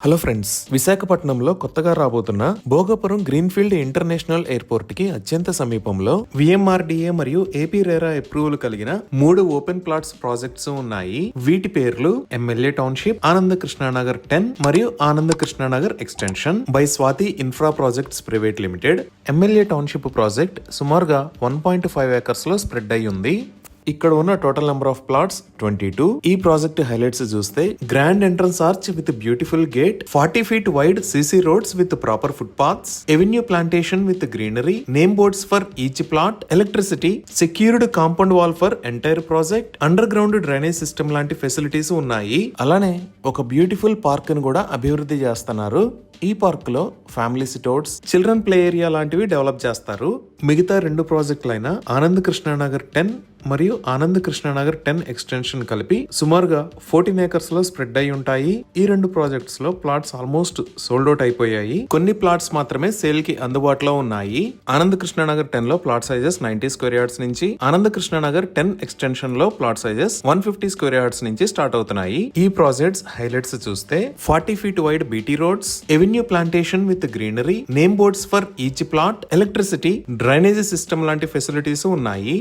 Hello friends, విశాఖపట్నంలో కొత్తగా రాబోతున్న భోగాపురం గ్రీన్ఫీల్డ్ ఇంటర్నేషనల్ ఎయిర్పోర్ట్ కి అత్యంత సమీపంలో విఎంఆర్డీఏ మరియు ఏపీ రేరా అప్రూవల్ కలిగిన 3 ఓపెన్ ప్లాట్స్ ప్రాజెక్ట్స్ ఉన్నాయి. వీటి పేర్లు ఎమ్మెల్యే టౌన్షిప్, ఆనంద కృష్ణానగర్ 10 మరియు ఆనంద Krishna Nagar extension by Swathi infra projects private limited. MLA township project సుమారుగా 1.5 ఏకర్స్ లో స్ప్రెడ్ అయి ఉంది. ఇక్కడ ఉన్న టోటల్ నెంబర్ ఆఫ్ ప్లాట్స్ 22. ఈ ప్రాజెక్ట్ హైలైట్స్ చూస్తే grand entrance arch with beautiful gate, 40 feet wide CC roads with proper foot paths, avenue plantation with greenery, name boards for each plot, electricity, secured compound wall for entire project, under ground drainage system లాంటి facilities ఉన్నాయి. అలానే ఒక beautiful park ను కూడా అభివృద్ధి చేస్తున్నారు. ఈ park లో family sit-outs, children play area లాంటివి డెవలప్ చేస్తారు. మిగతా 2 ప్రాజెక్టులైన ఆనంద్ కృష్ణానగర్ 10 మరియు ఆనంద్ కృష్ణానగర్ 10 ఎక్స్టెన్షన్ కలిపి సుమారుగా 14 ఏకర్స్ లో స్ప్రెడ్ అయి ఉంటాయి. ఈ 2 ప్రాజెక్ట్స్ లో ప్లాట్స్ ఆల్మోస్ట్ సోల్డ్ అవుట్ అయిపోయాయి. కొన్ని ప్లాట్స్ మాత్రమే సేల్ కి అందుబాటులో ఉన్నాయి. ఆనంద్ కృష్ణానగర్ 10 లో ప్లాట్ సైజెస్ 90 స్క్వేర్ యార్డ్స్ నుంచి, ఆనంద్ కృష్ణానగర్ 10 ఎక్స్టెన్షన్ లో ప్లాట్ సైజెస్ 150 స్క్వేర్ యార్డ్స్ నుంచి స్టార్ట్ అవుతున్నాయి. ఈ ప్రాజెక్ట్స్ హైలైట్స్ చూస్తే 40 feet wide BT roads, avenue plantation with greenery, name boards for each plot, electricity, drainage system లాంటి ఫెసిలిటీస్ ఉన్నాయి.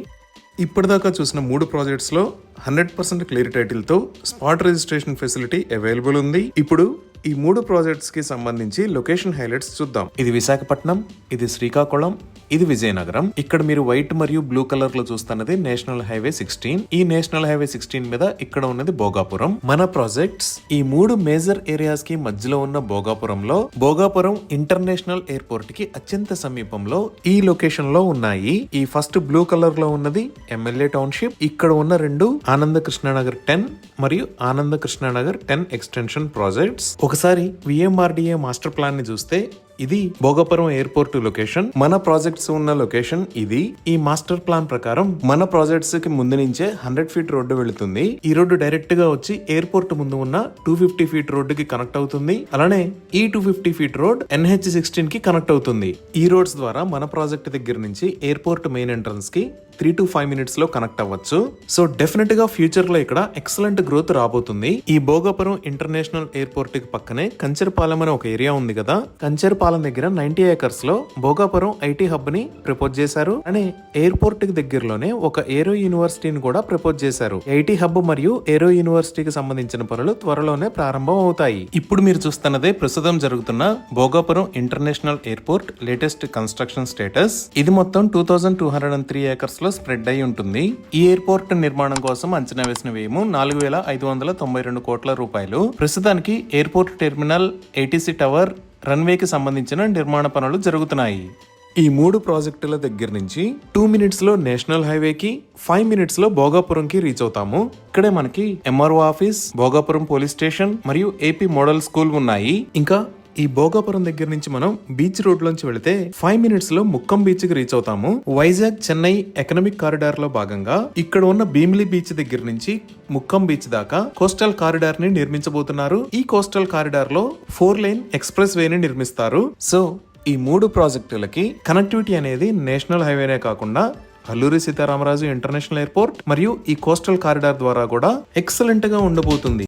ఇప్పటిదాకా చూసిన 3 ప్రాజెక్ట్స్ లో 100% క్లియర్ టైటిల్ తో స్పాట్ రిజిస్ట్రేషన్ ఫెసిలిటీ అవైలబుల్ ఉంది. ఇప్పుడు ఈ 3 ప్రాజెక్ట్స్ కి సంబంధించి లొకేషన్ హైలైట్స్ చూద్దాం. ఇది విశాఖపట్నం, ఇది శ్రీకాకుళం, ఇది విజయనగరం. ఇక్కడ మీరు వైట్ మరియు బ్లూ కలర్ లో చూస్తున్నది నేషనల్ హైవే 16. ఈ నేషనల్ హైవే 16 మీద ఇక్కడ ఉన్నది భోగాపురం. మన ప్రాజెక్ట్స్ ఈ 3 మేజర్ ఏరియాస్ కి మధ్యలో ఉన్న భోగాపురంలో భోగాపురం ఇంటర్నేషనల్ ఎయిర్పోర్ట్ కి అత్యంత సమీపంలో ఈ లొకేషన్ లో ఉన్నాయి. ఈ ఫస్ట్ బ్లూ కలర్ లో ఉన్నది ఎమ్మెల్యే టౌన్షిప్. ఇక్కడ ఉన్న 2 ఆనంద కృష్ణానగర్ 10 మరియు ఆనంద కృష్ణానగర్ 10 ఎక్స్టెన్షన్ ప్రాజెక్ట్స్. ఒకసారి విఎంఆర్డీఏ మాస్టర్ ప్లాన్ ని చూస్తే ఇది భోగాపురం ఎయిర్పోర్ట్ లొకేషన్. మన ప్రాజెక్ట్స్ ఉన్న లొకేషన్ ఇది. ఈ మాస్టర్ ప్లాన్ ప్రకారం మన ప్రాజెక్ట్స్ కి ముందు నుంచే 100 feet రోడ్డు వెళుతుంది. ఈ రోడ్డు డైరెక్ట్ గా వచ్చి ఎయిర్పోర్ట్ ముందు ఉన్న 250 feet రోడ్డుకి కనెక్ట్ అవుతుంది. అలానే ఈ 250 feet రోడ్ NH16 కి కనెక్ట్ అవుతుంది. ఈ రోడ్స్ ద్వారా మన ప్రాజెక్ట్ దగ్గర నుంచి ఎయిర్పోర్ట్ మెయిన్ ఎంట్రన్స్ కి 3 to 5 minutes లో కనెక్ట్ అవ్వచ్చు. సో డెఫినెట్ గా ఫ్యూచర్ లో ఇక్కడ ఎక్సలెంట్ గ్రోత్ రాబోతుంది. ఈ భోగాపురం ఇంటర్నేషనల్ ఎయిర్పోర్ట్ కి పక్కనే కంచర్పాలెం అనే ఒక ఏరియా ఉంది కదా. కంచర్పాలెం దగ్గర 90 acres లో భోగాపురం ఐటీ హబ్ ని ప్రపోజ్ చేశారు. అనే ఎయిర్పోర్ట్ కి దగ్గరలోనే ఒక ఏరో యూనివర్సిటీని కూడా ప్రపోజ్ చేశారు. ఐటీ హబ్ మరియు ఏరో యూనివర్సిటీకి సంబంధించిన పనులు త్వరలోనే ప్రారంభం అవుతాయి. ఇప్పుడు మీరు చూస్తున్నదే ప్రస్తుతం జరుగుతున్న Bhogapuram international airport latest construction status. ఇది మొత్తం 2203 acres లో స్ప్రెడ్ అయి ఉంటుంది. ఈ ఎయిర్పోర్ట్ నిర్మాణం కోసం అంచనా వేసిన వ్యయం 4592 కోట్ల రూపాయలు. ప్రస్తుతానికి ఎయిర్పోర్ట్ టెర్మినల్, ఏటీసీ టవర్, రన్వేకి సంబంధించిన నిర్మాణ పనులు జరుగుతున్నాయి. ఈ 3 ప్రాజెక్టుల దగ్గర నుంచి 2 minutes లో నేషనల్ హైవేకి, 5 minutes లో భోగాపురంకి రీచ్ అవుతాము. ఇక్కడే మనకి MRO office, Bhogapuram police station మరియు ఏపీ మోడల్ స్కూల్ ఉన్నాయి. ఇంకా ఈ భోగాపురం దగ్గర నుంచి మనం బీచ్ రోడ్ లోంచి వెళితే 5 minutes లో ముక్కం బీచ్ కి రీచ్ అవుతాము. వైజాగ్ చెన్నై ఎకనామిక్ కారిడార్ లో భాగంగా ఇక్కడ ఉన్న భీమిలి బీచ్ దగ్గర నుంచి ముక్కం బీచ్ దాకా కోస్టల్ కారిడార్ ని నిర్మించబోతున్నారు. ఈ కోస్టల్ కారిడార్ లో 4 lane ఎక్స్ప్రెస్ వేని నిర్మిస్తారు. సో ఈ 3 ప్రాజెక్టులకి కనెక్టివిటీ అనేది నేషనల్ హైవేనే కాకుండా అల్లూరి సీతారామరాజు ఇంటర్నేషనల్ ఎయిర్పోర్ట్ మరియు ఈ కోస్టల్ కారిడార్ ద్వారా కూడా ఎక్సలెంట్ గా ఉండబోతుంది.